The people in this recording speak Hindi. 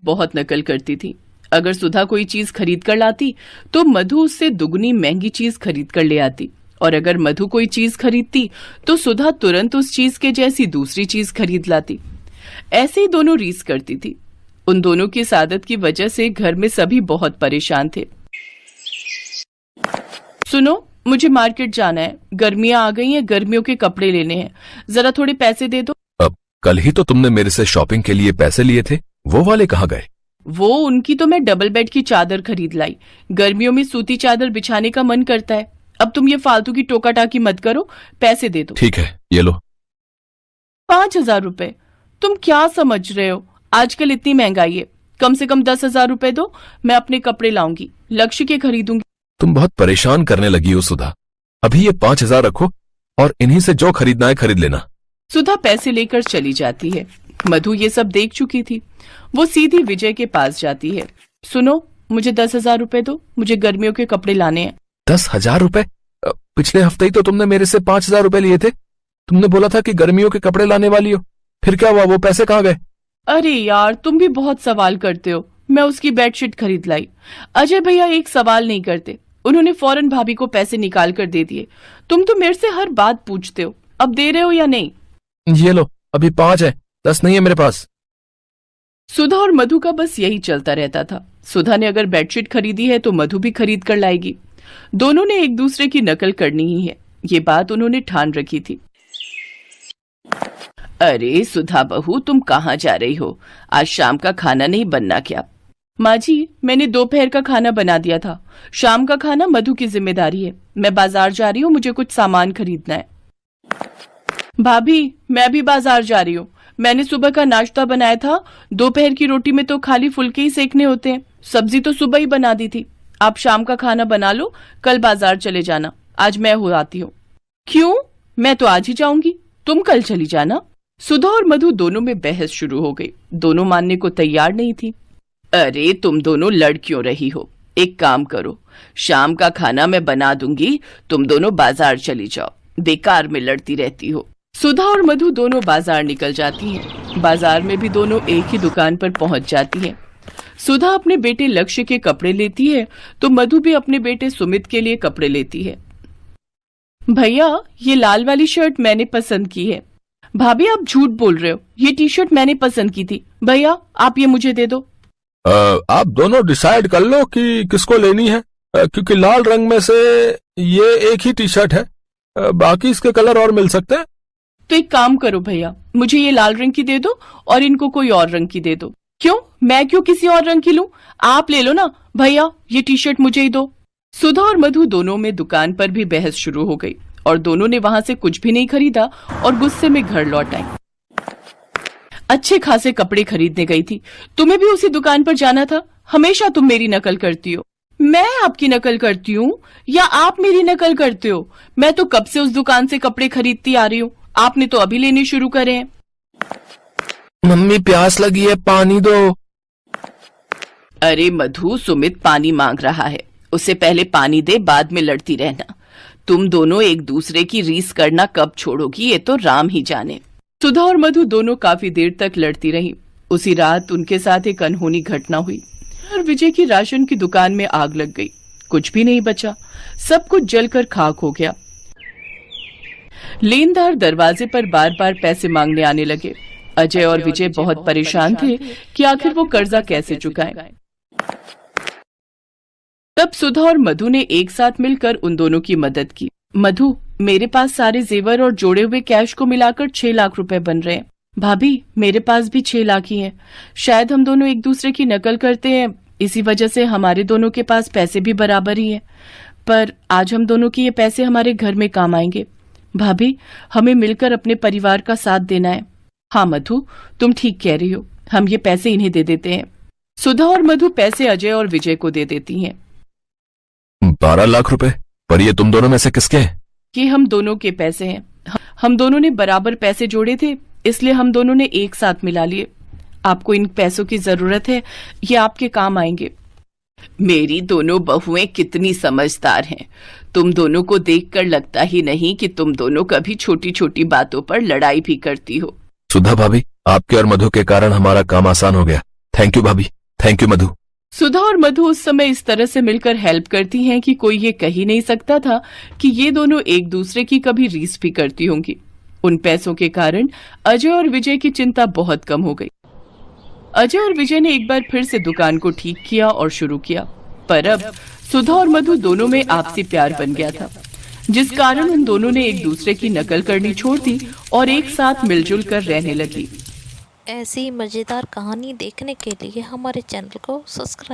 बहुत नकल करती थी। अगर सुधा कोई चीज खरीद कर लाती तो मधु उससे दुगनी महंगी चीज खरीद कर ले आती, और अगर मधु कोई चीज खरीदती तो सुधा तुरंत उस चीज के जैसी दूसरी चीज खरीद लाती। ऐसे ही दोनों रीस करती थी। उन दोनों की इस आदत की वजह से घर में सभी बहुत परेशान थे। सुनो, मुझे मार्केट जाना है, गर्मियां आ गई हैं, गर्मियों के कपड़े लेने हैं, जरा थोड़े पैसे दे दो। अब कल ही तो तुमने मेरे से शॉपिंग के लिए पैसे लिए थे, वो वाले कहाँ गए? वो उनकी तो मैं डबल बेड की चादर खरीद लाई। गर्मियों में सूती चादर बिछाने का मन करता है। अब तुम ये फालतू की टोका टाकी मत करो, पैसे दे दो। ठीक है, ये लो। 5,000 रुपए? तुम क्या समझ रहे हो, आजकल इतनी महंगाई है। कम से कम 10,000 रुपए दो, मैं अपने कपड़े लाऊंगी, लक्ष्य के खरीदूंगी। तुम बहुत परेशान करने लगी हो सुधा। अभी ये 5,000 रखो और इन्हीं से जो खरीदना है खरीद लेना। सुधा पैसे लेकर चली जाती है। मधु ये सब देख चुकी थी। वो सीधी विजय के पास जाती है। सुनो, मुझे 10,000 रुपए दो, मुझे गर्मियों के कपड़े लाने हैं। 10,000 रुपए? पिछले हफ्ते ही तो तुमने मेरे से 5,000 रुपए लिए थे। तुमने बोला था कि गर्मियों के कपड़े लाने वाली हो, फिर क्या हुआ? वो पैसे कहाँ गए? अरे यार, तुम भी बहुत सवाल करते हो। मैं उसकी बेडशीट खरीद लाई। अजय भैया एक सवाल नहीं करते, उन्होंने फौरन भाभी को पैसे निकाल कर दे दिए। तुम तो मेरे से हर बात पूछते हो, अब दे रहे हो या नहीं? ये लो, अभी 5 है, 10 नहीं है मेरे पास। सुधा और मधु का बस यही चलता रहता था। सुधा ने अगर बेडशीट खरीदी है तो मधु भी खरीद कर लाएगी। दोनों ने एक दूसरे की नकल करनी ही है, ये बात उन्होंने ठान रखी थी। अरे सुधा बहू, तुम कहाँ जा रही हो? आज शाम का खाना नहीं बनना क्या? माँ जी, मैंने दोपहर का खाना बना दिया था, शाम का खाना मधु की जिम्मेदारी है। मैं बाजार जा रही हूँ, मुझे कुछ सामान खरीदना है। भाभी, मैं भी बाजार जा रही हूँ। मैंने सुबह का नाश्ता बनाया था, दोपहर की रोटी में तो खाली फुलके ही सेकने होते हैं, सब्जी तो सुबह ही बना दी थी। आप शाम का खाना बना लो, कल बाजार चले जाना, आज मैं हो आती हूँ। क्यों? मैं तो आज ही जाऊंगी, तुम कल चली जाना। सुधा और मधु दोनों में बहस शुरू हो गई। दोनों मानने को तैयार नहीं थी। अरे तुम दोनों लड़ क्यों रही हो? एक काम करो, शाम का खाना मैं बना दूंगी, तुम दोनों बाजार चली जाओ, बेकार में लड़ती रहती हो। सुधा और मधु दोनों बाजार निकल जाती हैं। बाजार में भी दोनों एक ही दुकान पर पहुंच जाती हैं। सुधा अपने बेटे लक्ष्य के कपड़े लेती है तो मधु भी अपने बेटे सुमित के लिए कपड़े लेती है। भैया, ये लाल वाली शर्ट मैंने पसंद की है। भाभी, आप झूठ बोल रहे हो, ये टी शर्ट मैंने पसंद की थी। भैया, आप ये मुझे दे दो। आप दोनों डिसाइड कर लो कि किसको लेनी है, क्योंकि लाल रंग में से ये एक ही टी शर्ट है, बाकी इसके कलर और मिल सकते हैं। तो एक काम करो भैया, मुझे ये लाल रंग की दे दो और इनको कोई और रंग की दे दो। क्यों? मैं क्यों किसी और रंग की लूं? आप ले लो ना। भैया, ये टी शर्ट मुझे ही दो। सुधा और मधु दोनों में दुकान पर भी बहस शुरू हो गई और दोनों ने वहां से कुछ भी नहीं खरीदा और गुस्से में घर लौट आई। अच्छे खासे कपड़े खरीदने गई थी, तुम्हें भी उसी दुकान पर जाना था। हमेशा तुम मेरी नकल करती हो। मैं आपकी नकल करती हूँ या आप मेरी नकल करते हो? मैं तो कब से उस दुकान से कपड़े खरीदती आ रही हूँ, आपने तो अभी लेने शुरू करे हैं। मम्मी, प्यास लगी है, पानी दो। अरे मधु, सुमित पानी मांग रहा है, उसे पहले पानी दे, बाद में लड़ती रहना। तुम दोनों एक दूसरे की रीस करना कब छोड़ोगी, ये तो राम ही जाने। सुधा और मधु दोनों काफी देर तक लड़ती रही। उसी रात उनके साथ एक अनहोनी घटना हुई और विजय की राशन की दुकान में आग लग गई। कुछ भी नहीं बचा, सब कुछ जलकर खाक हो गया। लेनदार दरवाजे पर बार बार पैसे मांगने आने लगे। अजय और विजय बहुत परेशान थे कि आखिर वो कर्जा कैसे चुकाएं। तब सुधा और मधु ने एक साथ मिलकर उन दोनों की मदद की। मधु, मेरे पास सारे जेवर और जोड़े हुए कैश को मिलाकर 6 लाख रुपए बन रहे हैं। भाभी, मेरे पास भी 6 लाख ही हैं। शायद हम दोनों एक दूसरे की नकल करते हैं, इसी वजह से हमारे दोनों के पास पैसे भी बराबर ही हैं। पर आज हम दोनों के ये पैसे हमारे घर में काम आएंगे। भाभी, हमें मिलकर अपने परिवार का साथ देना है। हाँ मधु, तुम ठीक कह रही हो, हम ये पैसे इन्हें दे देते हैं। सुधा और मधु पैसे अजय और विजय को दे देती हैं। 12 लाख रुपए? पर ये तुम दोनों में से किसके हैं? ये हम दोनों के पैसे हैं। हम दोनों ने बराबर पैसे जोड़े थे, इसलिए हम दोनों ने एक साथ मिला लिए। आपको इन पैसों की जरूरत है, ये आपके काम आएंगे। मेरी दोनों बहुएं कितनी समझदार हैं। तुम दोनों को देखकर लगता ही नहीं कि तुम दोनों कभी छोटी छोटी बातों पर लड़ाई भी करती हो। सुधा भाभी, आपके और मधु के कारण हमारा काम आसान हो गया। थैंक यू भाभी, थैंक यू मधु। सुधा और मधु उस समय इस तरह से मिलकर हेल्प करती हैं कि कोई ये कह ही नहीं सकता था कि ये दोनों एक दूसरे की कभी रीस भी करती होंगी। उन पैसों के कारण अजय और विजय की चिंता बहुत कम हो गई। अजय और विजय ने एक बार फिर से दुकान को ठीक किया और शुरू किया, पर अब सुधा और मधु दोनों में आपसी प्यार बन गया था, जिस कारण उन दोनों ने एक दूसरे की नकल करनी छोड़ दी और एक साथ मिलजुल कर रहने लगी। ऐसी मज़ेदार कहानी देखने के लिए हमारे चैनल को सब्सक्राइब